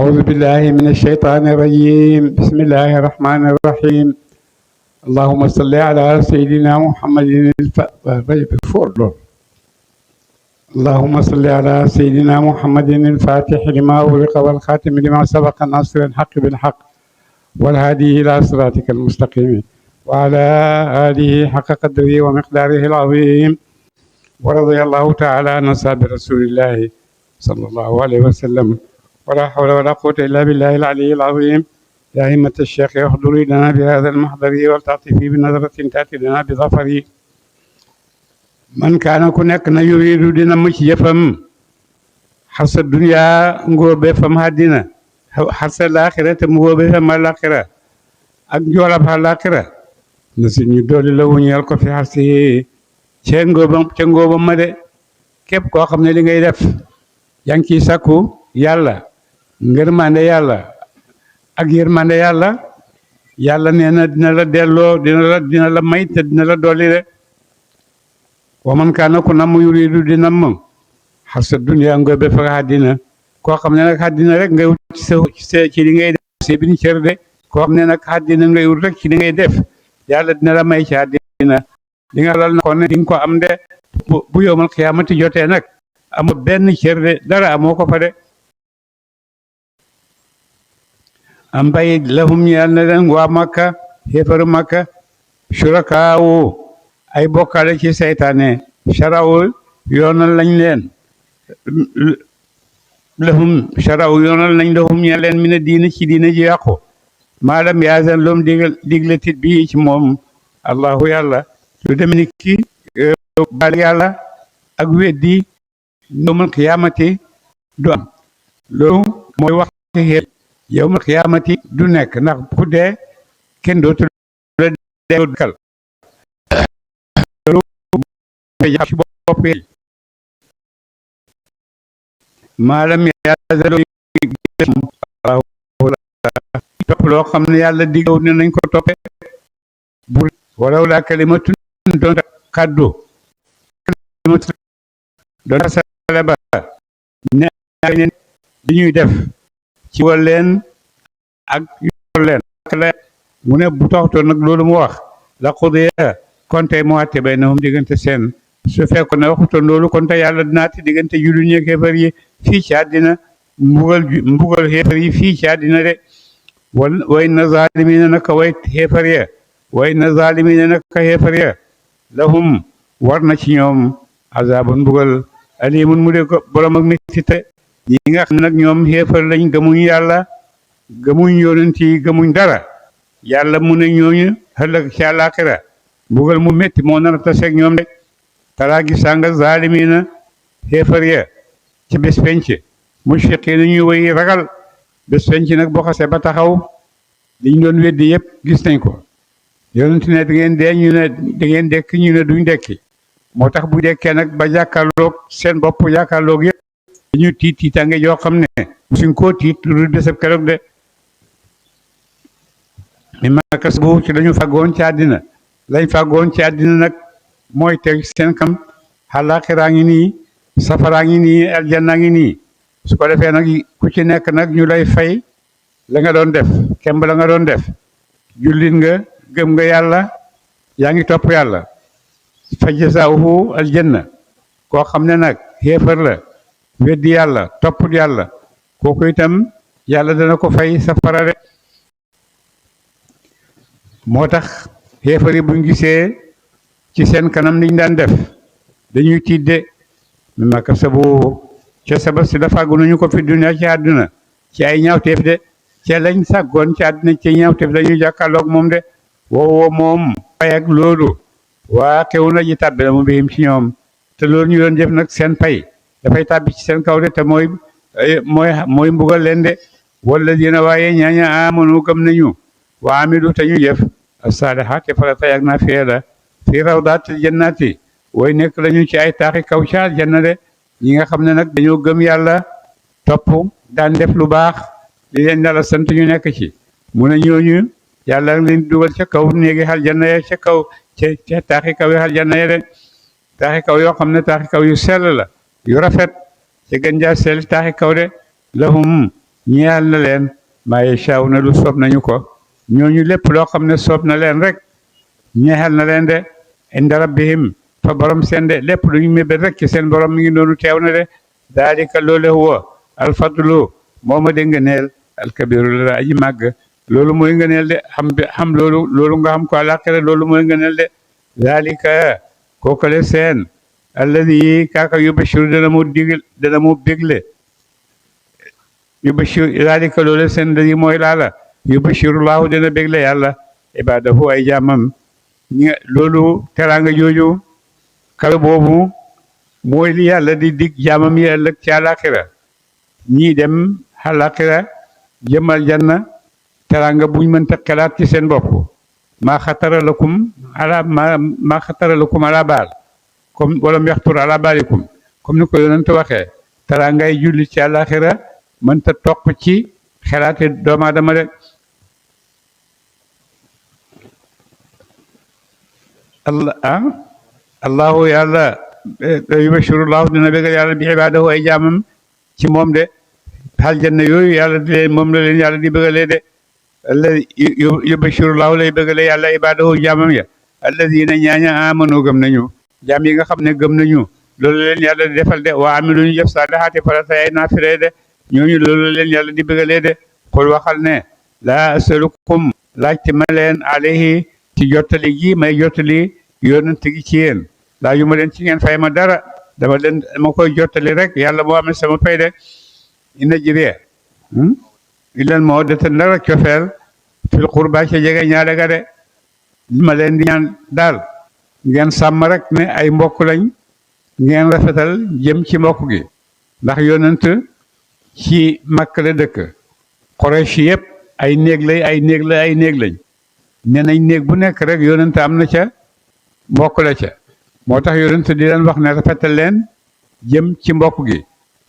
أعوذ بالله من الشيطان الرجيم بسم الله الرحمن الرحيم اللهم صل على سيدنا محمد اللهم صل على سيدنا محمد الفاتح لما أغلق والخاتم لما سبق ناصر الحق بالحق والهادي إلى صراطك المستقيم وعلى آله حق قدره ومقداره العظيم ورضي الله تعالى عن أصحاب رسول الله صلى الله عليه وسلم ولا حول ولا قوة إلا بالله العلي العظيم يا همة الشيخ احضري لنا بهذا المحضر والتعطفي بنظرة تأتي لنا بظفر من كان كنا يريد دينا مش يفهم حرص الدنيا نقول بفهم هدينا حرص الآخرة نقول بفهم الآخرة أجول بها الآخرة نسيني دول لو نيالك في حرصه cengoo ba ma de képp koo xam ne li ngay def yaa ngi ciy sakku yàlla ngërmande yàlla ak yërmande yàlla yàlla nee na dina la delloo dina la may te dina la dolli de wa man kaana ku nam yuridu di nam xarsa dunya nga be fa àddina koo xam ne nag àddina rek ngay wut ci li ngay def see bin cër de koo xam ne nag àddina ngay wut rek ci li ngay def yàlla dina la may ci àddina di nga lal na ko ne di nga ko am de bu yowmal xiyaamati jotee nag amoo benn cër de dara amoo ko fa de am bay lahum ñeel na leen waa makka xéefaru makka surakaawu ay bokkale ci seytaane sarawu yoonal lañ leen lahum sarawu yoonal lañ lahum ñeel leen mi ne diina ci diina ji yàqu maalam yaasan loom digle tit bi ci moom allahu yàlla lu demee ni ki baal yàlla ak weddi yowmal xiyaamati du am loolu mooy wax xeet yowmal xiyaamati du nekk ndax ku dee kenn dootu la dekkal loolu ci bopp maalam yàlla topp loo xam ne yàlla diggaw ne nañ ko toppe bu walaw laa kalimatun doon kàddu doon sale ba ne li ñuy def ci wal leen ak yol leen mu ne bu taxutoon nag loolu mu wax la xudiya konte mu àtte bay na moom diggante seen su fekkoon ne waxutoon loolu konte yàlla dinaati diggante jullit ñi ak xéefar yi fii ci àddina mbugal xéefar yi fii ci àddina de way na zaalimiina naka way xéefar ya way na zaalimiina naka xéefar ya lahum war na ci ñoom azabun mbugal alimun mu de ko borom ak mettite ñi nga xam ne nag ñoom xéefar lañ gëmuñ yàlla gëmuñ yonent yi gëmuñ dara yàlla mu ne ñooñu ëllëg ci àllaaxira mbugal mu métti moo nar a taseeg ñoom de taraa gi sànga zaalimiina xéefar ya ci bés penc mushfiqiina ñu way ragal bés penc nag boo xasee ba taxaw liñ doon weddi yëpp gis nañ ko yonent ne da ngeen dee ñu ne da ngeen dekk ñu ne duñ dekki moo tax bu dekkee nag ba jàkkaarloog seen bopp jàkkaarloog yëpp dañu tiitange joo xam ne suñ koo tiit lu deseb keroog de mi makas bu ci lañu fàggoon ci àddina lañ fàggoon ci àddina nag mooy teg seen kam àllaaxiraa ngi nii safaraa ngi nii aljanna ngi nii su ko defee nag ku ci nekk nag ñu lay fay la nga doon def kemb la nga doon def jullit nga gëm nga yàlla yaa ngi topp yàlla fa jazaa'uhu aljanna koo xam ne nag xéefar la weddi yàlla topput yàlla kooku itam yàlla dana ko fay safara de moo tax xéefar yi buñ gisee ci seen kanam liñ daan def dañuy tiit de mimmaa kasabu ca sabab si dafa nañu ko fi dunya ci àdduna ci ay ñaawteef de ca lañ sàggoon ci àdduna ci ñaawteef dañuy jàkkaarloog moom de woowoo moom pay ak loolu waa xew na ji tàbbi la mu bihim ci ñoom te loolu ñu doon jëf nag seen pay dafay tàbbi ci seen kaw de te mooy mbugal leen de wala dina waaye ñaaña amanu gëm nañu waa amilu te ñu jëf as-saalihaat te farata ak naa fee la fii rawdaati jannaati way nekk lañu ci ay taaxi kaw ca aljanna de ñi nga xam ne nag dañoo gëm yàlla topp daan def lu baax li leen yàlla sant ñu nekk ci mu ne ñooñu yàlla leen dugal ca kaw néegi aljanna ya ca kaw ca taaxi kaw yi aljanna ya de taaxi kaw yoo xam ne taaxi kaw yu sell la yu rafet ca gën jaa sell taaxi kaw de lahum ñeel na leen maa yashaa'uuna lu soob nañu ko ñooñu lépp loo xam ne soob na leen rek ñeexal na leen de inda rabbihim fa borom seen de lépp lu ñu mébét rek ci seen borom mi ngi noonu teew na de daalika loolu huwa alfadlu moo ma de ngëneel alkabiru la aji màgg loolu mooy ngëneel de xam loolu nga xam ko àllaaxira loolu mooy ngëneel de daalika kookale seen alladi kaaka yubashiru dana mu bégle yubashir daalika loolu seen alladi mooy laala yubashirullahu dana bégle yàlla ibaadahu ay jaamam loolu teraanga jooju kawe boobu mooy li yàlla di dig jaamam yi ëllëg ci àllaaxira ñii dem àllaaxira jëmal janna teraanga buñ mënta xelaat ci seen bopp maa xatara lakum ala baal comme wala mu yaxtur ala baalikum comme ni ko yonent waxee teraangay julli ci àllaaxira mënta toq ci xelaati doomu aadama de allahu yàlla yubashirullahu dina bégal yàlla bi ibaadahu ay jaamam ci moom de aljanna yooyu yàlla di leen moom la leen yàlla di bégalee de alladi yubashirullahu lay bégalee yàlla ibaadahu jaamam ya alladina ñaaña amanu gëm nañu jaam yi nga xam ne gëm nañu loolu leen yàlla di defal de waa amilu ñu jëf saalihaati farata ay naafile de ñooñu loolu leen yàlla di bégalee de xul waxal ne laa asalukum laajte ma leen alayhi ci jottali gi may jottali yonent gi ci yéen laa yu ma leen ci ngeen fay ma dara dama koy jottali rek yàlla moo amee sama pay de ina jiriya illal moo dete ndara cofeel fil qurba ca jege ñaale ga de li ma leen di ñaan daal ngeen sàmm rek ne ay mbokk lañ ngeen rafetal jëm ci mbokk gi ndax yonent ci Makka la dëkk Quraysh yëpp ay néeg lañ nee nañ néeg bu nekk rek yonent am na ca mbokk la ca moo tax yonent di leen wax ne rafetal leen jëm ci mbokk gi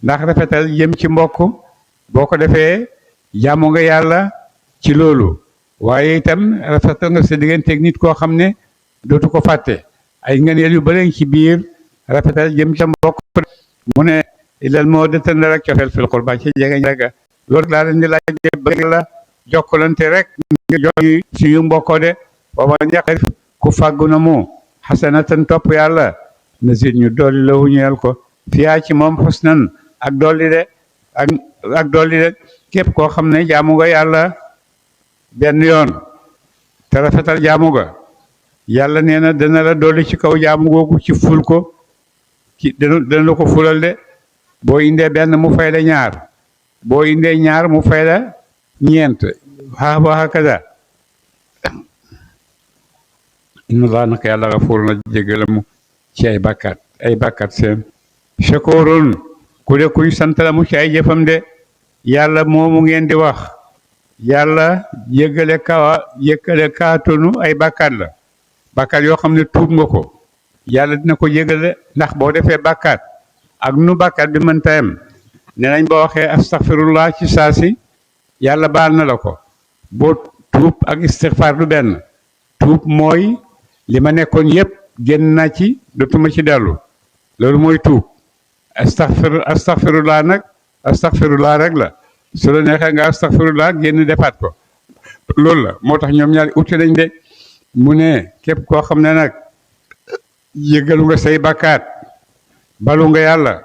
ndax rafetal jëm ci mbokk boo ko defee jaamu nga yàlla ci loolu waaye itam rafetal nga sa digganteeg nit koo xam ne dootu ko fàtte ay ngëneel yu bëri ci biir rafetal jëm ca mbokk mu ne ilal moo dëtënd rek cofeel fil qurba ci jege rek loolu laa leen di laaj bëgg la jokkalante rek jox suñu mbokkoo de booba ñaqe ku fàggu na mu xasanatan topp yàlla nasit ñu dolli la wuñeel ko fiyaa ci moom xusnan ak dolli de ak dolli de képp koo xam ne jaamu nga yàlla benn yoon te rafetal jaamu nga yàlla nee na dana la dolli ci kaw jaamu googu ci ful ko ci dana la ko fulal de boo indee benn mu fay la ñaar boo indee ñaar mu fay la ñeent wa hakaza inna laa naka yàlla gafuur na jéggala mu ci ay bàkkaat seen shakurun ku de kuy sant la mu ci ay jëfam de yàlla moomu ngeen di wax yàlla yëggale kaatunu ay bàkkaat la bàkkaat yoo xam ne tuub nga ko yàlla dina ko yëgale ndax boo defee bàkkaat ak nu bàkkaat bi mën tayam ne nañ boo waxee astaghfirullah ci saasi yàlla baal na la ko boo tuub ak istighfar du benn tuub mooy li ma nekkoon yépp génn naa ci dootuma ci dellu loolu mooy tuub astaghfirullah nag astaghfirullah rek la su la neexee nga astaghfirullah génn defaat ko loolu la moo tax ñoom ñaari uti nañ de mu ne képp koo xam ne nag yëgalu nga say bàkkaat balu nga yàlla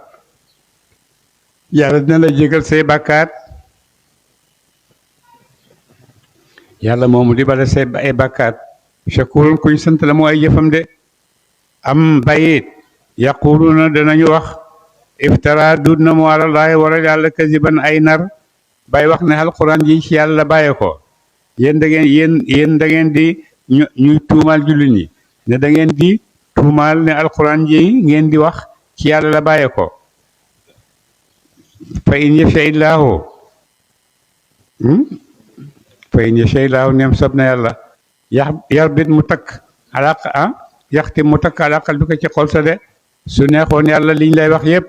dina la jégal say bàkkaat yàlla moomu di bale say ay bàkkaat shakurun kuñ sant la moo ay jëfam de am bayit yaquluna danañu wax iftara dud na mu àlallaahi wala yàlla kasiban ay nar bay wax ne alquran ji ci yàlla bàyye ko yéen da ngeen di ñuy tuumaal jullit ñi ne da ngeen di tuumaal ne alquran ji ngeen di wax ci yàlla la bàyye ko fa in yasha illaahu neem sob na yàlla yarbit mu takk yaxti mu takk alaqal bi ko ci xol sa de su neexoon yàlla liñ lay wax yépp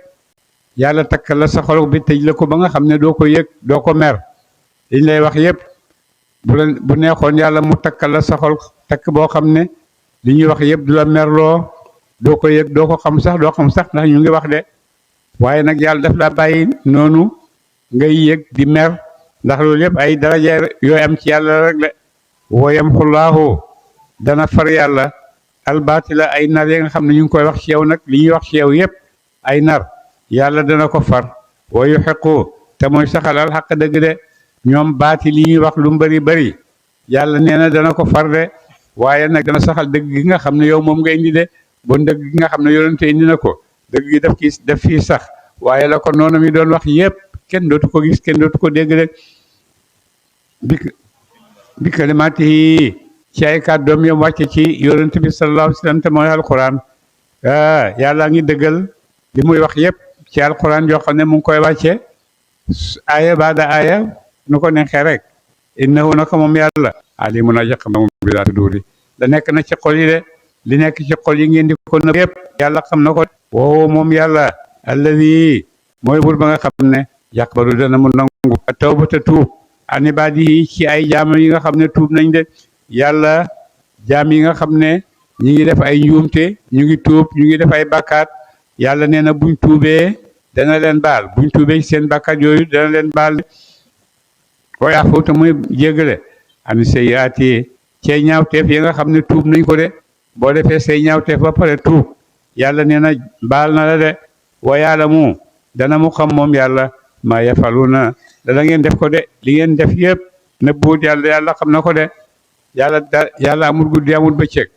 yàlla takk la sa xol bi tëj la ko ba nga xam ne doo ko yëg doo ko mer liñ lay wax yépp bu neexoon yàlla mu takk la sa xol takk boo xam ne li ñuy wax yépp du la merloo doo ko yëg doo ko xam sax ndax ñu ngi wax de waaye nag yàlla daf la bàyyi noonu ngay yëg di mer ndax loolu yëpp ay daraja yooy am ci yàlla rek la wooyam xullaahu dana far yàlla albaatila ay nar ya nga xam ne ñu ngi koy wax ci yow nag li ñuy wax ci yow yëpp ay nar yàlla dana ko far wa yuxiqu te mooy saxalal xaq dëgg de ñoom baati li ñuy wax lu mu bëri bëri yàlla nee na dana ko far de waaye nag dana saxal dëgg gi nga xam ne yow moom nga indi de bon dëgg gi nga xam ne yonente indi na ko dëgg gi def fii sax waaye la ko noonu mi doon wax yëpp kenn dootu ko gis kenn dootu ko dégg de bi kalimaatihi ci ay kàddoom yam wàcce ci yonente bi sallallahu alayhi wa sallam te mooy alquran yàlla ngi dëggal li muy wax yëpp ci alquran yoo xam ne mu ngi koy wàcce aaya baada aaya nu ko neexee rek innahu naka moom yàlla alimun aji xam na moom bi daati duuri la nekk na ci xol yi de li nekk ci xol yi ngeen di ko nëbb yëpp yàlla xam na ko woo moom yàlla alladi mooy bur ba nga xam ne yaqbalu dana mu nangu tawbata tuub an ibaadihi ci ay jaam yi nga xam ne tuub nañ de yàlla jaam yi nga xam ne ñi ngi def ay njuumte ñu ngi tuub ñu ngi def ay bàkkaat yàlla nee na buñ tuubee dana leen baal buñ tuubee ci seen bàkkaat yooyu dana leen baal wa ya'fu te muy jéggale an sayyi'aati cey ñaawteef yi nga xam ne tuub nañ ko de boo defee say ñaawteef ba pare tuub yàlla nee na baal na la de wa ya'lamu dana mu xam moom yàlla maa yafaluuna dana ngeen def ko de li ngeen def yëpp ne buut yàlla xam na ko de yàlla amul guddi amul bëccëg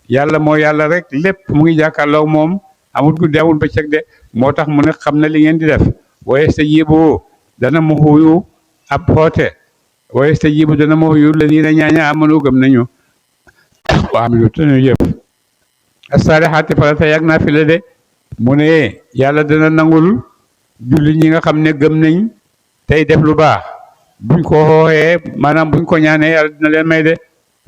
yàlla moo yàlla rek lépp mu ngi jàkkaarloo moom amul guddi amul bëccëg de moo tax mu ne xam na li ngeen di def wa yastajibu dana mu xuyu ab xoote wa yastajibu dana mu xuyu ladiina ñaaña amanu gëm nañu wa amilu te ñu yëpp as-saalihaati farata yàgg naa fi la de mu ne yàlla dana nangul julli ñi nga xam ne gëm nañ tey def lu baax buñ ko xooxee maanaam buñ ko ñaanee yàlla dina leen may de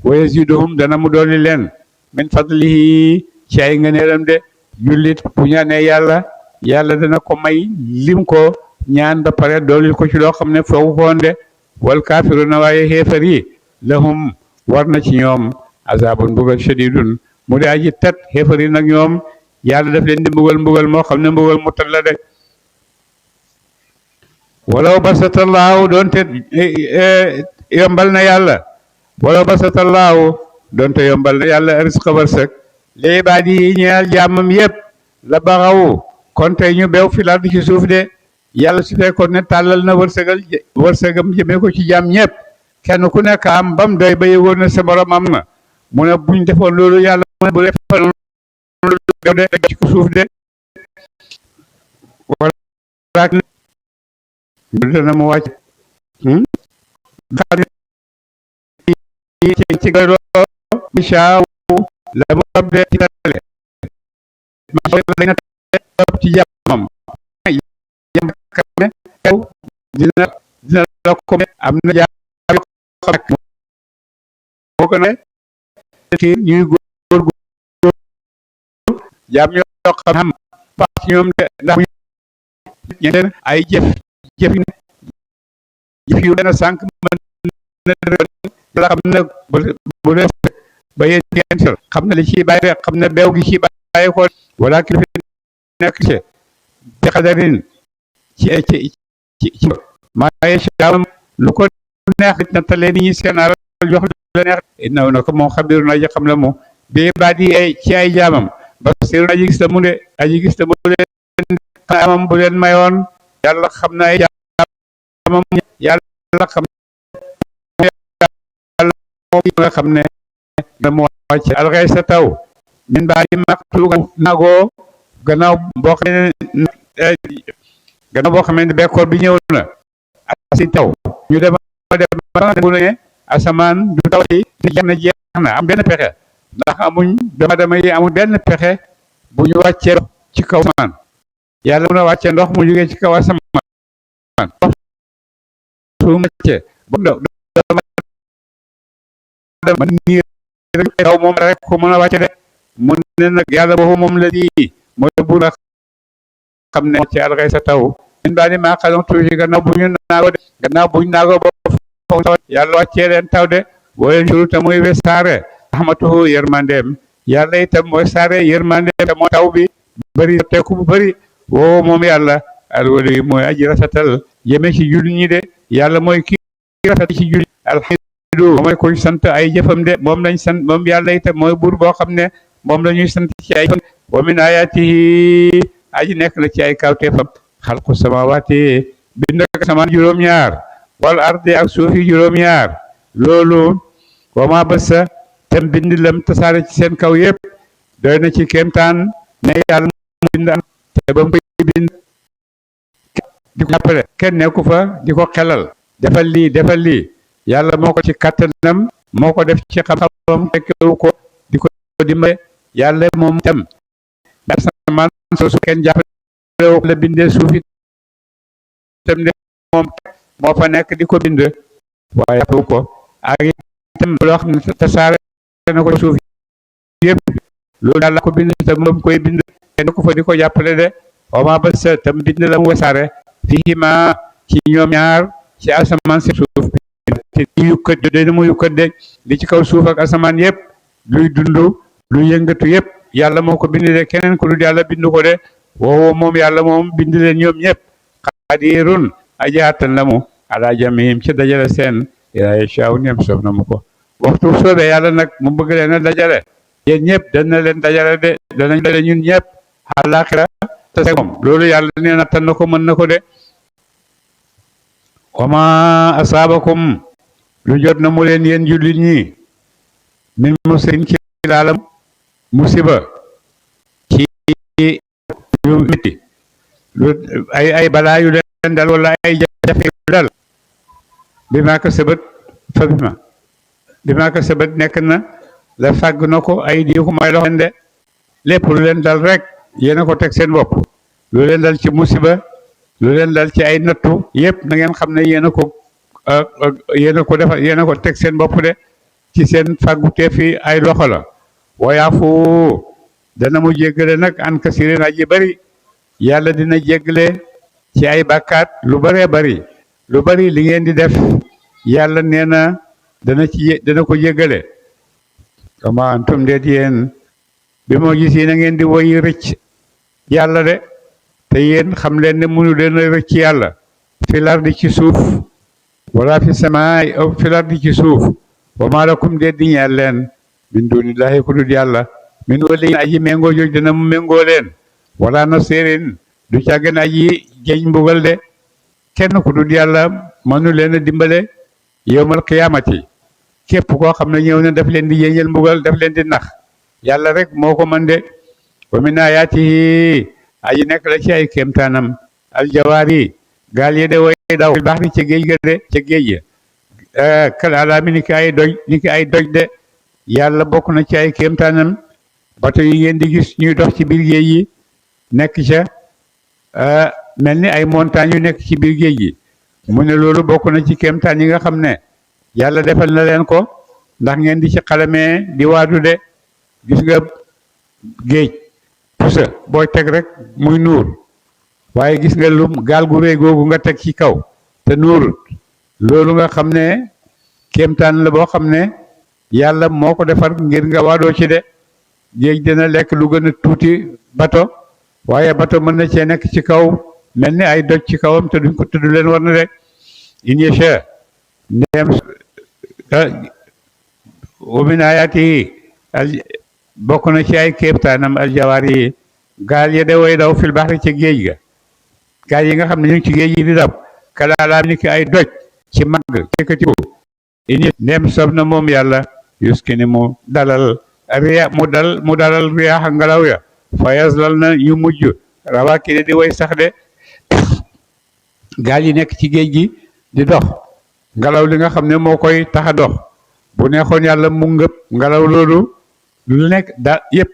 wa yaziduhum dana mu dolli leen min fadlihi ci ay ngëneelam de jullit bu ñaanee yàlla dana ko may lim ko ñaan ba pare doolil ko ci loo xam ne foogu koon de wal kaafiruna waaye xéefar yi lahum war na ci ñoom azabun mbugal shadidun mu de aji tat xéefar yi nag ñoom yàlla daf leen di mbugal moo xam ne mbugal mu tat la de walaw basatallaahu doonte yombal na yàlla walaw basatallaahu doonte yombal na yàlla risqa wërsëg li ibaadi yi ñeel jaamam yëpp la baxawu kon tey ñu beew fi lardi ci suuf de yàlla su fekkoon ne tàllal na wërsëgam jëmee ko ci jaam ñëpp kenn ku nekk am bam doy ba yëgoon na sa borom am na mu ne buñ defoon loolu yàlla mu bu defoon loolu beew de ci suuf de wala dana mu wàcc ci galo bisaaw la mu ab de ci tale ci jàmmam dina la ko am na jaam yoo xam ne moo gën a kii ñuy góor jaam yoo xam baax ci ñoom de ndax ñeneen ay jëf yu leen a sànq mën na xam ne bu leen ba yéen ngeen xam na li ciy bàyyi xam ne beew gi ci bàyyi ko wala ki fi nekk ci bi xadarin ci maaye caam lu ko neex nattalee ni ñi seen alal jox la neex innahu na ko moom xabirun aji xam la mu bi baadi ay ci ay jaamam basirun aji gis la mu de aji gis la mu leen amam bu leen mayoon yàlla xam na ay jaamam yàlla xam nga xam ne mu wàcc alxay sa taw min baa di maqtuga nagoo gannaaw boo xamee ne bekkoor bi ñëw na asi taw ñu dem ba bu ne asamaan du taw ci jeex na am benn pexe ndax amuñ dama yi amul benn pexe bu ñu wàccee ci kaw asamaan yàlla mun a wàccee ndox mu jógee ci kaw asamaan su wàccee man nii taw moom rek ko mën a wàcce de mu ne nag yàlla boobu moom la di mooy bu nga xam ne ci alxay sa taw min baa di maa xalon tuuti gannaaw bu ñu naago ba foofu yàlla wàccee leen taw de booleen juru te muy wesaare rahmatuhu yërmandeem yàlla itam mooy saare yërmandeem te moo taw bi bëri teeku bu bëri woo moom yàlla alwali mooy aji rasatal jëme ci jullit ñi de yàlla mooy ki rafet ci julli alhamdu mooy koy sant ay jëfam de moom lañ sant moom yàlla itam mooy buur boo xam ne moom la ñuy sant ci ay jëfam wa min ayatihi aji nekk la ci ay kawteefam xalqu samawaati bind ak asamaan juróom-ñaar wal ardi ak suufi juróom-ñaar loolu wa ma basa tem bind lam tasaare ci seen kaw yëpp doy na ci kéemtaan ne yàlla mu bind te ba mu koy bind di ko jàppale kenn nekku fa di ko xelal defal lii yàlla moo ko ci kattanam moo ko def ci xam-xamam tekkewu ko di ko dimbale yàlla moom tam asamaan soosu kenn jàppale la bindee suuf itam ne moom moo fa nekk di ko bind waaye jàppewu ko ak itam loo xam ne tasaare na ko suuf yëpp loolu daal la ko bind te moom koy bind kenn ko fa di ko jàppale de wama ba sa tam bind la mu wasaare fihima ci ñoom ñaar ci asamaan si suuf te yukkat de mu yukkat de li ci kaw suuf ak asamaan yëpp luy dund luy yëngatu yëpp yàlla moo ko bind de keneen ku dul yàlla bind ko de woowo moom yàlla moom bind leen ñoom ñëpp xadirun aji àttan la mu ala jamihim ci dajale seen ila yashaaw ñem soob na mu ko waxtu soobee yàlla nag mu bëgg leen a dajale yéen ñëpp dana leen dajale de danañ dajale ñun ñëpp àllaaxira te moom loolu yàlla nee na tan na ko mën na ko de wama asaabakum lu jot na mu leen yéen jullit ñi min musibin ci laalam musiba ci yu métti lu ay balaa yu leen dal wala ay jafe yu dal bi maa ko sëbët fa bi maa ko sëbët nekk na la fàgg na ko ay di ko may loxo de lépp lu leen dal rek yéen a ko teg seen bopp lu leen dal ci musiba lu leen dal ci ay nattu yëpp na ngeen xam ne yéen a ko defal yéen a ko teg seen bopp de ci seen fàggutee fi ay loxo la wayaafu dana mu jéggale nag an kasirin aji bari yàlla dina jéggale ci ay bàkkaat lu bëree bari lu bari li ngeen di def yàlla nee na dana ko jéggale kama antum deet yéen bi moo gis yi na ngeen di woyi rëcc yàlla de te yéen xam leen ne mënu leen a rëcc yàlla fil ardi ci suuf wala fi samaay fil ardi ci suuf wa maa lakum deet di ñeel leen min dunillahi ku dul yàlla min waliyin aji méngoo jooj dana mu méngoo leen wala nasirin du càggan aji jeñ mbugal de kenn ku dul yàlla mënu leen a dimbale yowmal qiyaamati képp koo xam ne ñëw na daf leen di jeñal mbugal daf leen di nax yàlla rek moo ko mën de wa min ayaatihi aji nekk la ci ay kéemtaanam aljawaari gaal yi de way daw fil bahri ca géej ga de ca géej ya kal alaami ni ki ay doj de yàlla bokk na ci ay kéemtaanam bato yi ngeen di gis ñuy dox ci biir géej yi nekk ca mel ni ay montagne yu nekk ci biir géej gi mu ne loolu bokk na ci kéemtaan yi nga xam ne yàlla defal na leen ko ndax ngeen di ci xalamee di waadu de gis nga géej pusa booy teg rek muy nuur waaye gis nga lu gaal gu réy googu nga teg ci kaw te nuurut loolu nga xam ne kéemtaan la boo xam ne yàlla moo ko defar ngir nga waadoo ci de géej dina lekk lu gën a tuuti bato waaye bato mën na cee nekk ci kaw mel ni ay doj ci kawam te duñ ko tudd leen war na de in yasha ndéem wa min ayaatihi bokk na ci ay kéemtaanam aljawaar yi gaal yi de way daw fil bahri ci géej ga gaal yi nga xam ne ñu ngi ci géej yi di daw kalaalaam ni ki ay doj ci màgg yëkkati ko ini ndéem sob na moom yàlla yuskini mu dalal riyaaxa ngelaw ya fa yaslal na ñu mujj rawaakine di way sax de gaal yi nekk ci géej gi di dox ngelaw li nga xam ne moo koy tax a dox bu neexoon yàlla mu ngëp ngelaw loolu lu nekk yëpp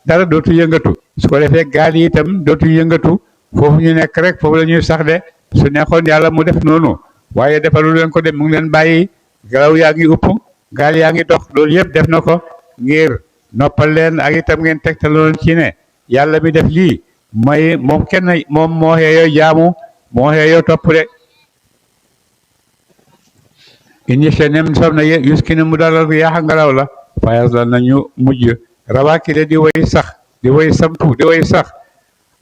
dara dootu yëngatu su ko defee gaal yi itam dootu yëngatu foofu ñu nekk rek foofu la ñuy sax de su neexoon yàlla mu def noonu waaye defalu leen ko de mu ngi leen bàyyi ngelaw yaa ngi upp gaal yaa ngi dox loolu yëpp def na ko ngir noppal leen ak itam ngeen tegtaloon ci ne yàlla mi def lii mooy moom kenn moom moo xeeyoo jaamu moo xeeyoo topp de in yasha nem soob na yuskini mu dalal riyaaxa ngelaw la fa yaslal na ñu mujj rawaakine di way sax di way sampu di way sax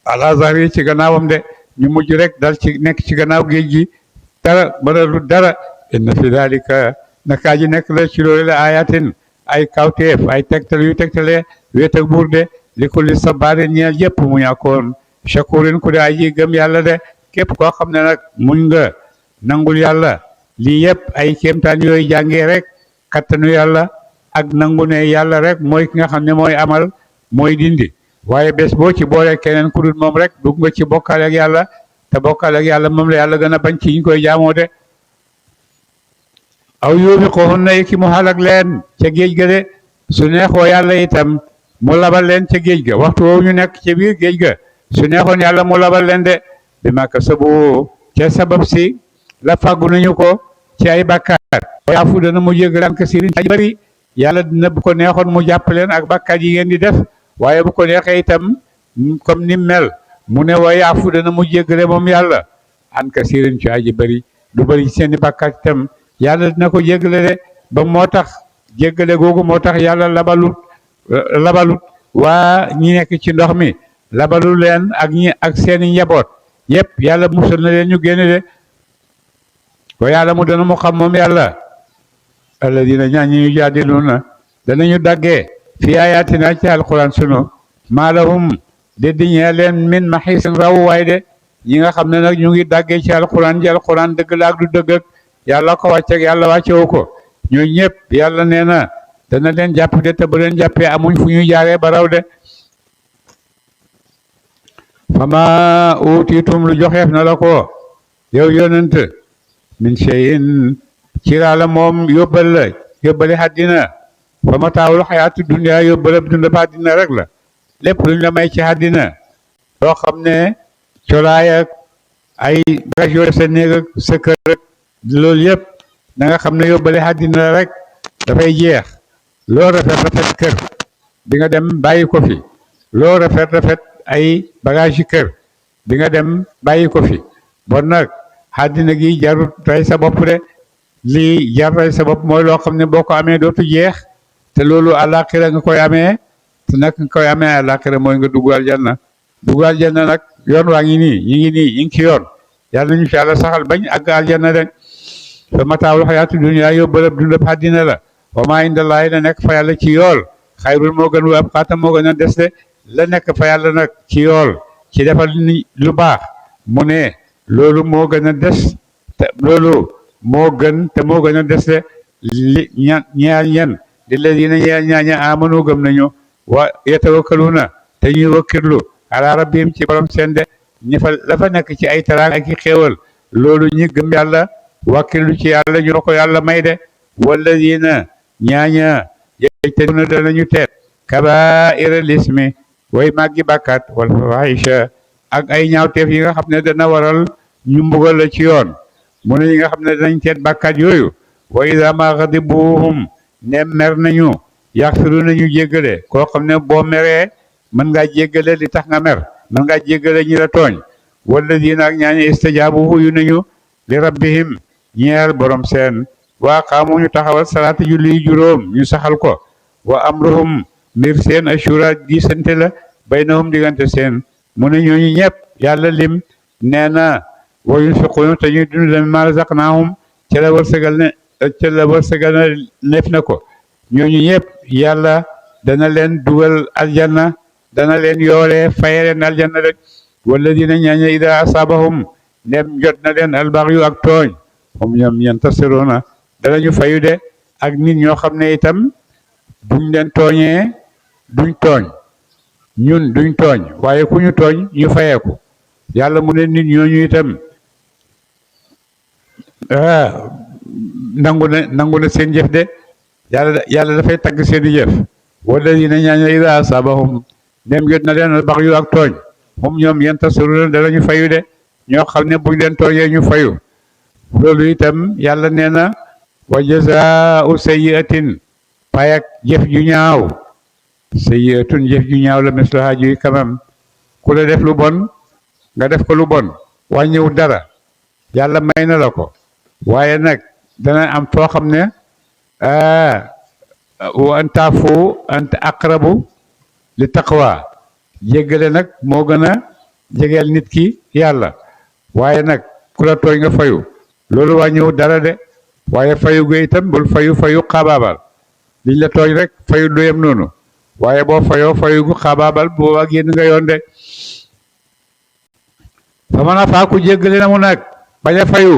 ala zahri ci gannaawam de ñu mujj rek dal ci nekk ci gannaaw géej gi dara mënalu dara inna fi dalika naka ji nekk la ci loolu la ayatin ay kawteef ay tegtal yu tegtale wéet ak buur de li kulli sabaarin ñeel yëpp mu ñàkkoon shakurin ku de aji gëm yàlla de képp koo xam ne nag muñ nga nangul yàlla lii yëpp ay kéemtaan yooyu jàngee rek kattanu yàlla ak nangu ne yàlla rek mooy ki nga xam ne mooy amal mooy dindi waaye bés boo ci boole keneen ku dul moom rek dugg nga ci bokkaale ak yàlla te bokkaale ak yàlla moom la yàlla gën a bañ ci ñu koy jaamoo de aw yóobi ko xun na ki mu xalak leen ca géej ga de su neexoo yàlla itam mu labal leen ca géej ga waxtu woowu ñu nekk ca biir géej ga su neexoon yàlla mu labal leen de bi maka sabu ca sabab si la fàggu nañu ko ci ay bàkkaar yaafu dana mu jéggalaan ka sirin ci bari yàlla dina bu ko neexoon mu jàpp leen ak bàkkaar yi ngeen di def waaye bu ko neexee itam comme ni mel mu ne wa yaafu dana mu jéggale moom yàlla an ka sirin ci aji bari lu bari ci seeni bàkkaar itam yàlla dina ko jéggale de ba moo tax jéggale googu moo tax yàlla labalut waa ñi nekk ci ndox mi labalu leen ak seeni njaboot yépp yàlla musal na leen ñu génne de wa yàlla mu dana mu xam moom yàlla alladina ñaan ñi ñu jaadiluna danañu daggee fi ayatina ci alquran sunu maalahum déddi ñee leen min maxisin raw waay de ñi nga xam ne nag ñu ngi daggee ci alquran dëgg la ak du dëgg ak yàlla ko wàcce ak yàlla wàccewu ko ñoo ñëpp yàlla nee na dana leen jàpp de te bu leen jàppee amuñ fu ñu jaaree ba raw de fama utiitum lu joxeef na la ko yow yonent min shay'in ci la moom yóbbali àddina fa mataawul xayaatu dunya yóbbale dund ba àddina rek la lépp luñ la may ci àddina loo xam ne colaay ak ay bagage yoo sa néeg ak sa kër rek loolu yëpp da nga xam ne yóbbale àddina rek dafay jeex loo rafet kër di nga dem bàyyi ko fi loo rafet ay bagage yi kër di nga dem bàyyi ko fi bon nag àddina gi jarut rey sa bopp de lii jar rey sa bopp mooy loo xam ne boo ko amee dootu jeex te loolu àllaaxira nga koy amee te nag nga koy amee àllaaxira mooy nga dugg aljanna nag yoon waa ngi nii ñi ngi ci yoon yàlla nañu fi yàlla saxal bañ àgg aljanna de fa mataawul xayaatu dunya yóbbalab dundab àddina la wa maa indallaahi la nekk fa yàlla ci yool xayrul moo gën wa abqaa moo gën a des de la nekk fa yàlla nag ci yool ci defal ni lu baax mu ne loolu moo gën a des te loolu moo gën te moo gën a des de li ñeen di ladina ñaaña amanu gëm nañu wa yatawakkaluna te ñuy wakkirlu ala rabbihim ci borom seen de ñi fa la fa nekk ci ay taraang ak i xéewal loolu ñi gëm yàlla wakkirlu ci yàlla ñoo ko yàlla may de walladina ñaaña yajtanibuna danañu teet kabaa'ira lismi way màggi bàkkaat wal fawahisha ak ay ñaawteef yi nga xam ne dana waral ñu mbugal la ci yoon mu ne ñi nga xam ne danañ teet bàkkaat yooyu wa idaa ma ghadibuhum ne mer nañu yaxfiru nañu jéggale koo xam ne boo meree mën ngaa jéggale li tax nga mer mën ngaa jéggale ñi la tooñ walladina ak ñaaña istajaabu huyu nañu li rabbihim ñeel borom seen waa xaamu ñu taxawal salaata julli juróom ñu saxal ko wa amruhum mbir seen ashura di sante la baynahum diggante seen mu ne ñooñu ñëpp yàlla lim nee na wa yunfiquuna te ñuy dund la mimmaa razaqnaahum ca la wërsëgal na neef na ko ñooñu ñëpp yàlla dana leen dugal aljanna dana leen yoole faye leen aljanna rek walladina ñaaña ida asaabahum ndem jot na leen albaxyu ak tooñ moom ñoom yantasiruuna danañu fayu de ak nit ñoo xam ne itam duñ leen tooñee duñ tooñ ñun duñ tooñ waaye ku ñu tooñ ñu fayeeku yàlla mu ne nit ñooñu itam nangu na seen jëf de yàlla dafay tagg seeni jëf walladina ñaaña ida asaabahum ndem jot na leen albaxyu ak tooñ moom ñoom yantasiruuna danañu fayu de ñoo xam ne buñ leen tooñee ñu fayu loolu itam yàlla nee na wa jazaa'u sayyi'atin payak jëf ju ñaaw sayyi'atun jëf ju ñaaw la mislaha juy kamam ku la def lu bon nga def ko lu bon wàññiwul dara yàlla may na la ko waaye nag dana am foo xam ne wa an taafu anta aqrabu li taqwa jéggale nag moo gën a jegeel nit ki yàlla waaye nag ku la tooñ nga fayu loolu wàññiwul dara de waaye fayu ga itam bul fayu xaabaabal liñ la tooñ rek fayu du yem noonu waaye boo fayoo fayu gu xaabaabal boobaa génn nga yoon de fa mën a faaku jéggale na mu nag bañ a fayu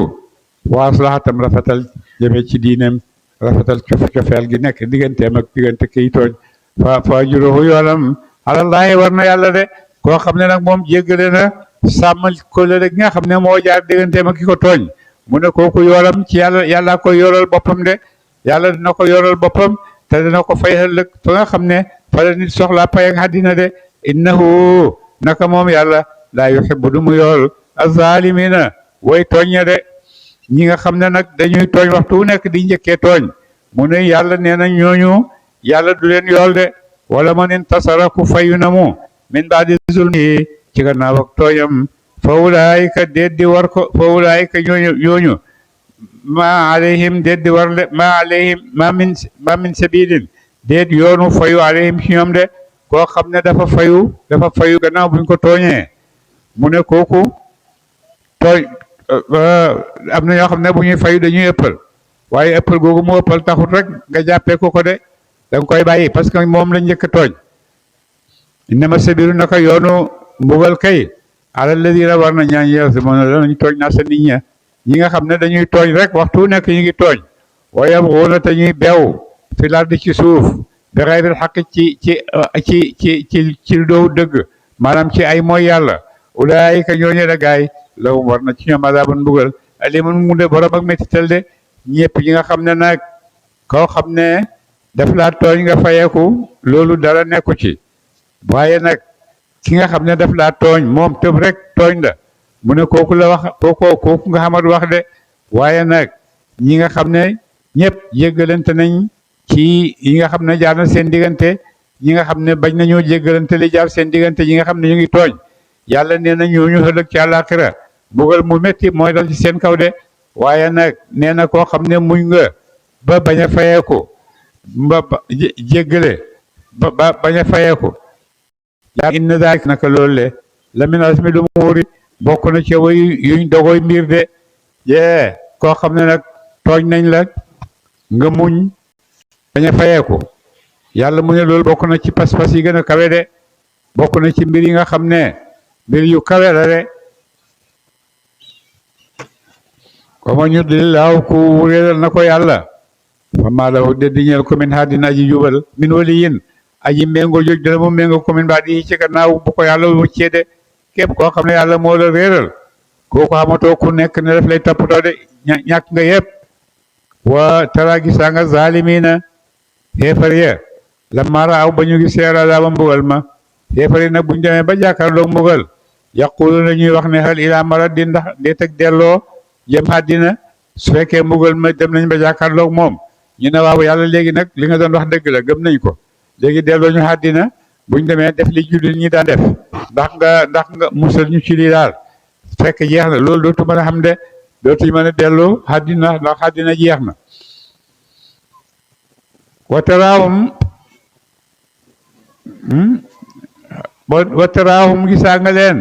waas laxatam rafetal jëme ci diineem rafetal cofeel gi nekk digganteem ak diggante kiy tooñ fa juróoxu yoonam alallaahi war na yàlla de koo xam ne nag moom jéggale na sàmmal kóllëre gi nga xam ne moo jaar digganteem ak ki ko tooñ mu ne kooku yoolam ci yàlla koy yoral boppam de yàlla dina ko yoral boppam te dina ko fay ëllëg fa nga xam ne fa la nit soxla pay ak àddina de innahu naka moom yàlla laa yuhibbu du mu yool azaalimina way tooññe de ñi nga xam ne nag dañuy tooñ waxtu wu nekk di njëkkee tooñ mu ne yàlla nee na ñooñu yàlla du leen yool de wala man intasara ku fayu na mu min baadi zulmi ci gannaaw ak tooñam fa ulaayika déet di war ko fa ulaayika ñooñu ma alayhim déet di war le ma alayhim ma min sabilin déet yoonu fayu alayhim ci ñoom de koo xam ne dafa fayu gannaaw buñ ko tooñee mu ne kooku tooñ am na ñoo xam ne bu ñuy fayu dañuy ëppal waaye ëppal googu mu ëppal taxut rek nga jàppee ko de da nga koy bàyyi parce que moom la njëkk a tooñ innama sabilu naka yoonu mbugal kay ala ladina war na ñaan yow si moom danañ tooñ naa sa nit ñi nga xam ne dañuy tooñ rek waxtu nekk ñu ngi tooñ waaye yabxuuna te ñuy beew fil ardi ci suuf bi xayril xaq ci doowu dëgg maanaam ci ay mooy yàlla ulaayika ñooñu la gaay lahum war na ci ñoom adaabun mbugal alimun mu de borom ak mettital de ñëpp ñi nga xam ne nag koo xam ne daf laa tooñ nga fayeeku loolu dara nekku ci waaye nag ki nga xam ne daf laa tooñ moom tëb rek tooñ la mu ne kooku la wax kooku nga xamat wax de waaye nag ñi nga xam ne ñëpp jéggalante nañ ci yi nga xam ne jaar na seen diggante ñi nga xam ne bañ nañoo jéggalante li jaar seen diggante ñi nga xam ne ñu ngi tooñ yàlla nee na ñooñu ëllëg ci àllaaxira mbugal mu métti mooy dal ci seen kaw de waaye nag nee na koo xam ne muñ nga ba bañ a fayeeku ba jéggale ba bañ a fayeeku yaa inna daalik naka loolu le la min azmi lumuuri bokk na ci way yuñ dogoy mbir de yee koo xam ne nag tooñ nañ la nga muñ bañ a fayeeku yàlla mu ne loolu bokk na ci pas-pas yi gën a kawe de bokk na ci mbir yi nga xam ne mbir yu kawe la de wa man yudlilillaahu ku réeral na ko yàlla fa maa lahu de di ñeel ko min haadin aji jubal min waliyin aji méngoo joj dana mu méngoo ko min baa di ci gannaaw bu ko yàlla wëccee de képp koo xam ne yàlla moo la réeral kooku xamatoo ku nekk ne daf lay toppatoo de ñàkk nga yëpp wa tara gisaa nga zaalimiina xeefar ya lammaa raaw ba ñu gis azaaba mbugal ma xeefar yi nag buñ demee ba jàkkaarloog mbugal yaquluuna ñuy wax ne hal ilaa maradin ndax dee teg delloo jëm àddina su fekkee mbugal ma dem nañ ba jàkkaarloog moom ñu ne waaw yàlla léegi nag li nga doon wax dëgg la gëm nañ ko léegi delloo ñu àddina buñ demee def li jullit ñi daan def ndax nga musal ñu ci lii daal fekk jeex na loolu dootu mën a xam de dootuñu mën a delloo àddina ndax àddina jeex na wataraahum gisaa nga leen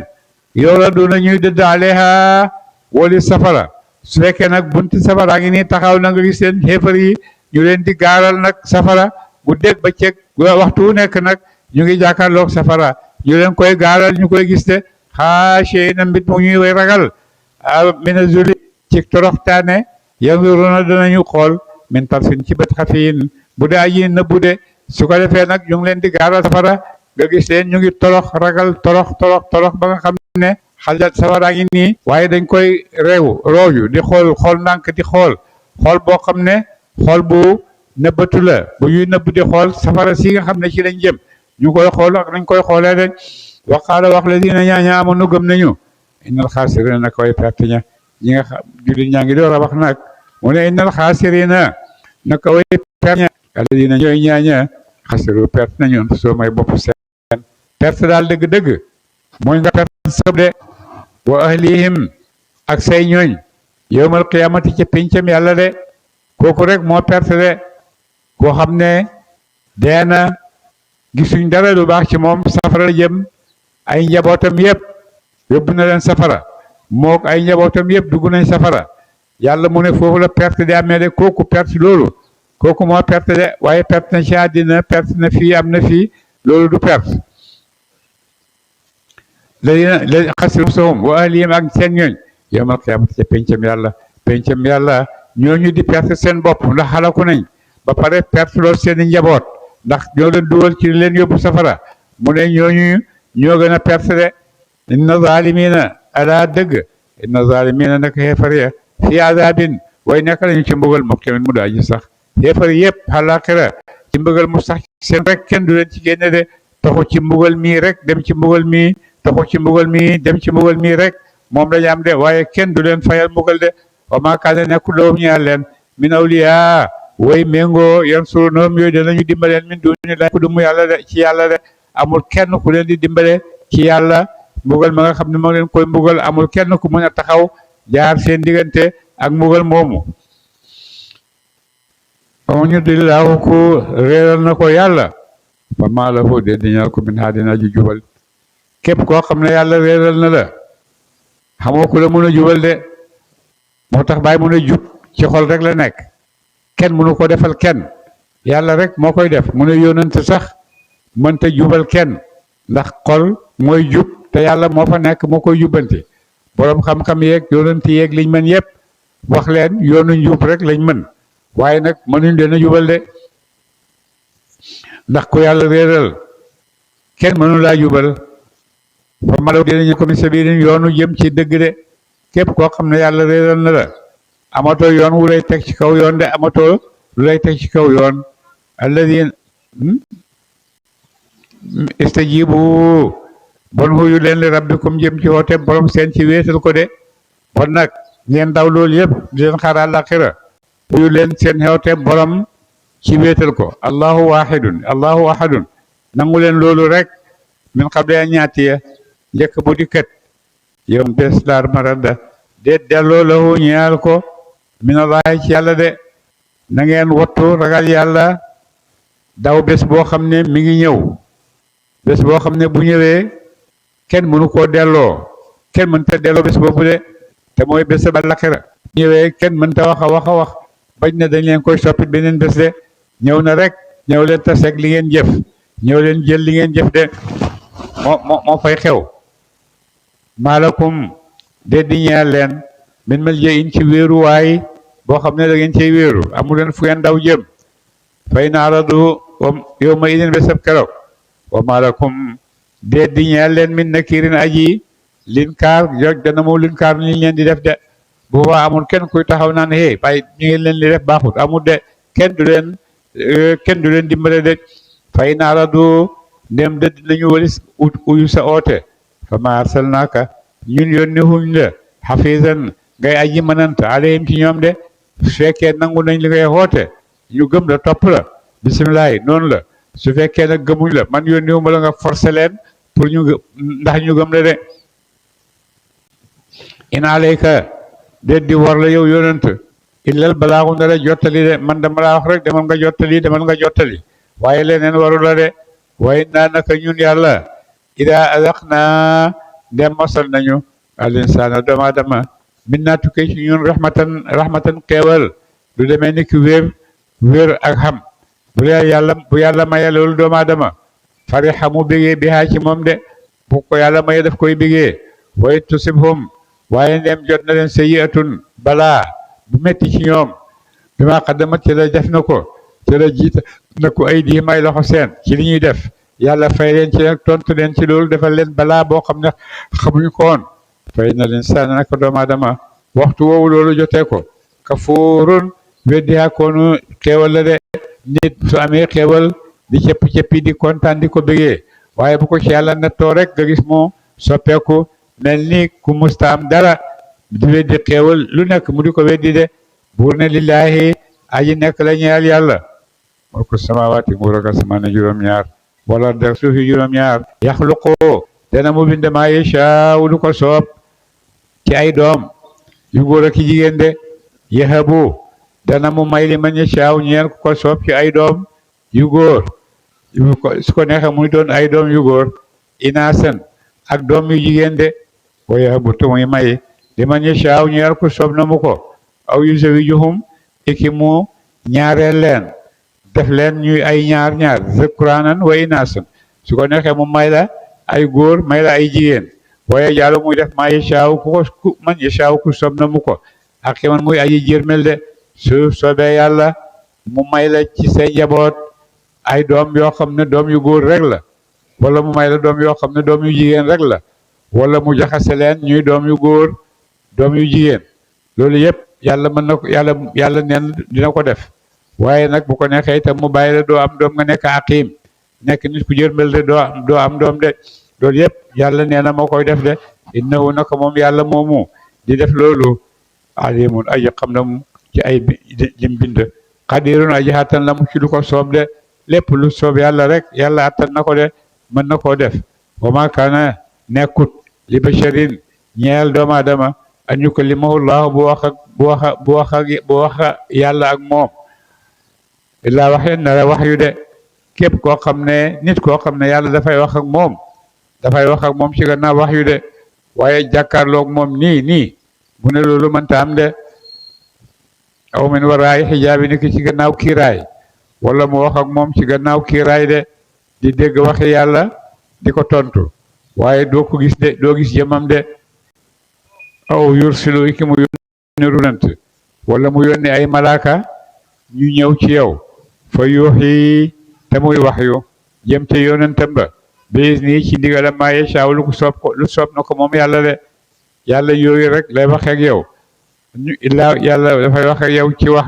yow la duna ñuy dëdd aleha wali safara su fekkee nag bunti safara ngi nii taxaw na nga gis seen xeefar yi ñu leen di gaaral nag safara bu dégg ba ceeg waxtu wu nekk nag ñu ngi jàkkaarloog safara ñu leen koy gaaral ñu koy gis de xaashe na mbit mu ñuy way ragal mina zuli ci toroxtaane yanzuruna danañu xool min tarfin ci bët xafiyin bu dee aji nëbbu de su ko defee nag ñu ngi leen di gaaral safara nga gis leen ñu ngi torox ragal torox ba nga xam ne xaljat safara ngi nii waaye dañ koy rooju di xool ndànk di xool boo xam ne xool bu nëbbatu la bu ñuy nëbb di xool safara si nga xam ne ci lañ jëm ñu koy xool ak nañ koy xoolee rek waqaala wax la dina ñaaña amoon gëm nañu innal xaasirina nag way perte ña ñi nga xam jullit ñaa ngi door a wax nag mu ne innal xaasirina naka way perte ña alladina ñooy ñaaña xasiru perte nañu soo may bopp seen perte daal dëgg-dëgg mooy nga perte sëb de wa ahlihim ak say ñooñ yowmal qiyamati ca pincam yàlla de kooku rek moo perte de koo xam ne deena gisuñ dara lu baax ci moom safara la jëm ay njabootam yëpp yóbbu na leen safara mook ay njabootam yëpp dugg nañ safara yàlla mu ne foofu la perte di amee de kooku perte loolu kooku moo perte de waaye perte na ci àddina perte na fii am na fii loolu du perte la xasiru sawum wa ahlihim ak seen ñooñ yawmal qiyaamati ca pencam yàlla ñooñu di perte seen bopp ndax xalaku nañ ba pare perte loolu seen i njaboot ndax ñoo leen dugal ci leen yóbbu safara mu ne ñooñu ñoo gën a perte de inna zaalimiina ala dëgg inna zaalimiina nag xeefar ya fi azabin way nekk lañu ci mbugal moom tamit mu daaji sax xeefar yëpp àllaaxira ci mbugal mu sax seen rek kenn du leen ci génne de taxu ci mbugal mii rek dem ci mbugal mii taxu ci mbugal mii dem ci mbugal mii rek moom lañu am de waaye kenn du leen fayal mbugal de wa maa kaana nekkul lahum ñeel leen min awliyaa way méngoo yansuruunahum yooyu danañu dimbaleen min duunillaahi ku dumu yàlla de ci yàlla de amul kenn ku leen di dimbale ci yàlla mbugal ma nga xam ne moo leen koy mbugal amul kenn ku mën a taxaw jaar seen diggante ak mbugal moomu amu ñu di laahu ku réeral na ko yàlla fa maa lahu de di ñal ko min haadin aji jubal képp koo xam ne yàlla réeral na la xamoo ku la mën a jubal de moo tax bàyyi mën a jub ci xol rek la nekk kenn mënu ko defal kenn yàlla rek moo koy def mu ne yónnante sax mënta jubal kenn ndax xol mooy jub te yàlla moo fa nekk moo koy jubbanti boroom xam-xam yeeg yónnante yeeg liñ mën yëpp wax leen yoonu njub rek lañ mën waaye nag mënuñ leen a jubal de ndax ku yàlla réeral kenn mënu laa jubal fa malaw dinañu ko mi sabilin yoonu jëm ci dëgg de képp koo xam ne yàlla réeral na la amatoo yoon wu lay teg ci kaw yoon de amatoo lu lay teg ci kaw yoon alladina istajibu bon xuyu leen li rabbikum jëm ci woote borom seen ci wéetal ko de bon nag ngeen daw loolu yëpp di leen xaar àllaaxira xuyu leen seen xewte borom ci wéetal ko allahu ahadun nangu leen loolu rek min qabli an yaatiya njëkk bu dikkat yow bés laar marada déet delloo lahu ñeel ko minallahi ci yàlla de na ngeen wattu ragal yàlla daw bés boo xam ne mi ngi ñëw bés boo xam ne bu ñëwee kenn mënu koo delloo kenn mënta delloo bés boobu de te mooy bés ba àllaaxira ñëwee kenn mënta wax a wax bañ na dañ leen koy soppi beneen bés de ñëw na rek ñëw leen taseeg li ngeen jëf ñëw leen jël li ngeen jëf de moo fay xew maalakum de di ñeel leen min maljain ci wéeruwaay boo xam ne da ngeen cey wéeru amu leen fu ngeen daw jëm fay naaradu yow ma idin bésab keroog wa maalakum de di ñeel leen min nakirin aji linkaar jog dana moo linkaar liñ leen di def de boobaa amul kenn kuy taxaw naan hey bay ñu ngi leen li def baaxut amul de kenn du leen dimbale de fay naaradu ndem dëdd nañu walis uyu sa oote fa ma arsalnaaka ñun yónni huñ la xafisan ngay aji mënant alayhim ci ñoom de su fekkee nangu nañ li ngay xoote ñu gëm la topp la bisimilahi noonu la su fekkee nag gëmuñ la man yónni wu ma la nga forcé leen pour ndax ñu gëm la de in alayka déet di war la yow yónant illal balaaxu na la jottali de man dama laa wax rek demal nga jottali waaye leneen waru la de waaye naa naka ñun yàlla ida azaqna dem mosal nañu al insaana doomu aadama min naa tukkee ci ñun rahmatan xeewal lu demee ni ki wér ak xam bu yàlla maye loolu doomu aadama fariha mu bégee bi haa ci moom de bu ko yàlla maye daf koy bégee way tusibhum waaye ndem jot na leen sayyi'atun balaa bu metti ci ñoom bi ma qaddamat ci la def na ko ci la jiita na ko ay diim ay loxo seen ci li ñuy def yàlla fay leen ci nag tontu leen ci loolu defal leen balaa boo xam ne xamuñu ko woon fay na leen sànni nag doomu aadama waxtu woowu loolu jotee ko kafuurun weddi akoonu xéewal la de nit su amee xéewal di cëppi di kontaan di ko bëggee waaye bu ko ci yàlla nettoo rek nga gis moo soppeeku mel ni ku musta am dara di weddi xéewal lu nekk mu di ko weddi de buur ne lillaahi aji nekk la ñeel yàlla mulku samaawaati nguur ak asamaan juróom-ñaar wala der suufi juróom-ñaar yaxluqu dana mu bind maa yashaa'u lu ko soob ci ay doom yu góor ak jigéen de yahabu dana mu may li man yashaa'u ñeel ku ko soob ci ay doom yu góor su ko neexee muy doon ay doom yu góor inaasan ak doom yu jigéen de wa yahabu te muy may li man yashaa'u ñeel ku soob na mu ko aw yuzawijuhum iki mu ñaareel leen def leen ñuy ay ñaar ñaar zukraanan wa inaasan su ko neexee mu may la ay góor may la ay jigéen waaye yàlla muy def maa yashaaw ku man yashaaw ku sob na mu ko ak man muy aji jërmel de su soobee yàlla mu may la ci say njaboot ay doom yoo xam ne doom yu góor rek la wala mu may la doom yoo xam ne doom yu jigéen rek la wala mu jaxase leen ñuy doom yu góor doom yu jigéen loolu yëpp yàlla mën na ko yàlla neen dina ko def waaye nag bu ko neexee itam mu bàyyi la doo am doom nga nekk aqim nekk nit ku jërmel de doo am doom de loolu yëpp yàlla nee na moo koy def de innahu naka moom yàlla moomu di def loolu alimun aji xam na mu ci ay jim bind xadirun aji attan la mu ci lu ko soob de lépp lu soob yàlla rek yàlla attan na ko de mën na koo def wa ma kaana nekkut li basharin ñeel doomu aadama an yukallimahu llahu bu wax yàlla ak moom illaa waxyan na la wax yu de képp koo xam ne nit koo xam ne yàlla dafay wax ak moom ci gannaaw wax yu de waaye jàkkaarloog moom nii mu ne loolu mënta am de aw min waraay xijaabi ni ki ci gannaaw kiiraay wala mu wax ak moom ci gannaaw kiiraay de di dégg waxi yàlla di ko tontu waaye doo ko gis de doo gis jëmam de aw yursilu iki mu yónni runant wala mu yónni ay malaaka ñu ñëw ci yow fa yuuxi te muy wax yu jëm te yonentam ba bis nii ci ndigalam maa yashaaw lu soob na ko moom yàlla de yàlla yooyu rek lay wax ak yow illaa yàlla dafay wax ak yow ci wax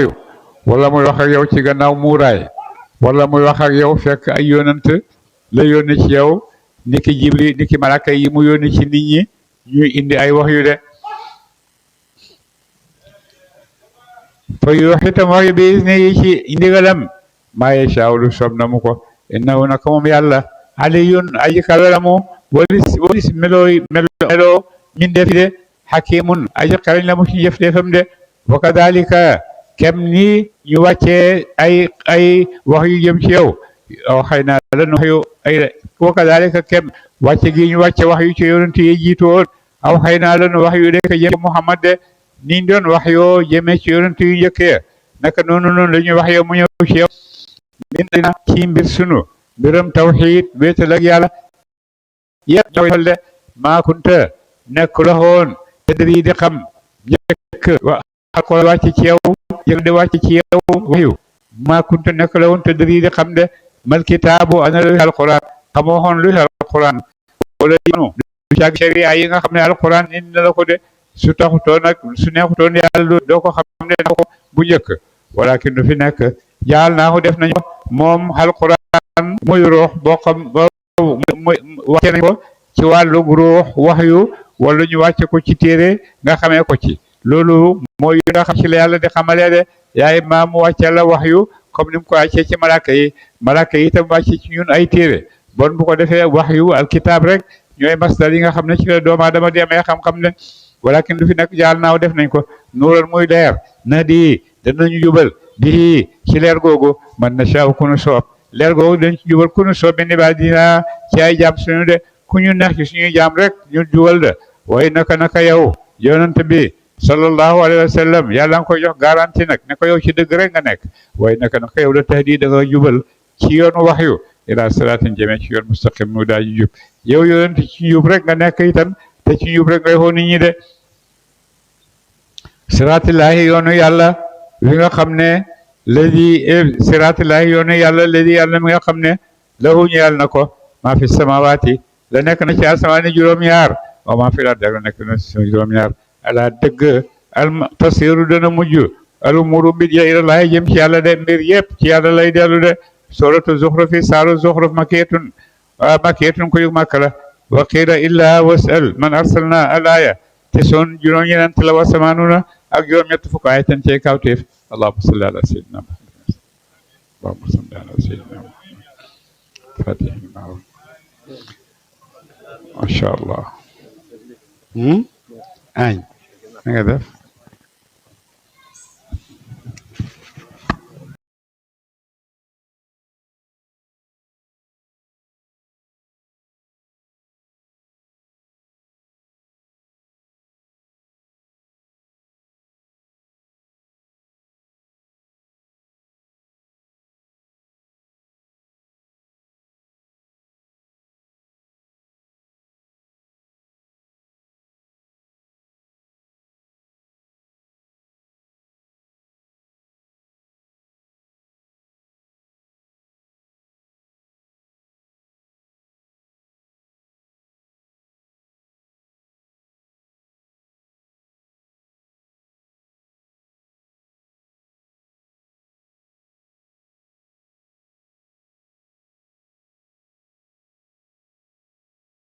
yu wala muy wax ak yow ci gannaaw muuraay wala muy wax ak yow fekk ay yonent la yónni ci yow niki jibli niki malaka yi mu yónni ci nit ñi ñuy indi ay wax yu de fa yuuxi tam wax yu bi isni yi ci ndigalam maa yashaaw lu soob na mu ko innahu naka moom yàlla aliyun aji kawe la mu walis meloo min def de hakimun aji xarañ la mu ci jëf defam de wa kadalika kem ni ñu wàccee ay wax yu jëm ci yow xëy na la nu xëyu ay wa kadalika kem wàcce gi ñu wàcce wax yu ci yonent yi jiitu woon aw xëy na la nu wax yu nekk jëm Muhammad de niñ doon wax yoo jëmee ci yonent yu njëkkee naka noonu la ñuy wax yow mu ñëw ci yow min dina ci mbir sunu mbiram tawxiid wéetal ak yàlla yëpp ñoo de maa kunta nekk la woon tedri di xam njëkk ko wàcc ci yow yëg de wàcc ci yow waxyu maa kunta nekk la woon tedri di xam de mal kitaabu ana luy alquran xamoo xoon luy alquran wala yonu du caag sharia yi nga xam ne alquran indi na la ko de su taxutoon nag su neexutoon yàlla doo ko xam ne ko bu njëkk walakin du fi nekk jaal naahu def nañu moom alquran muy ruux boo xam wàcce nañ ko ci wàllu ruux waxyu wala ñu wàcce ko ci téere nga xamee ko ci loolu mooy nga xam ci la yàlla di xamalee de yaay maa mu wàcce la waxyu comme ni mu ko wàccee ci malaka yi itam wàcce ci ñun ay téere bon bu ko defee waxyu alkitab rek ñooy masdar yi nga xam ne ci la doomu aadama di amee xam-xam ne walakin du fi nekk jaal naaw def nañ ko nuuran muy leer na di danañu jubal bii ci leer googu man na saaw ku nu soob leer googu dañ ci jubal ku nu soob benn baal dina ci ay jaam suñu de ku ñu neex ci suñuy jaam rek ñu jubal de waaye naka yow yonent bi sallallahu alayhi wa sallam yàlla nga koy jox garantie nag ne ko yow ci dëgg rek nga nekk waaye naka yow la tahdi da nga jubal ci yoonu waxyu ila siraatin jëmee ci yoon mustaqim mu daa ji jub yow yonent ci jub rek nga nekk itam te ci jub rek ngay xool nit ñi de siraatillahi yoonu yàlla li nga xam ne ladi siraatillahi yoonu yàlla ladi yàlla mi nga xam ne lahu ñeel na ko maa fi samawaati la nekk na ci asamaani juróom-ñaar wa maa fi la deg la nekk na ci juróom-ñaar ala dëgg al tasiru dana mujj al umuru mbir ya ilallahi jëm ci yàlla de mbir yëpp ci yàlla lay dellu de suratu zuxrufi saaru zuxruf makiyatun ko yug màkk la wa qiila illa wasal man arsalna al aya te soon juróom-ñeent la wa samaanuna ak juróom-ñett fukk ay tan cee kawteef allahumma salli ala sayyidina muhammad allahumma salli ala sayyidina muhammad fatih masha allah añ na nga def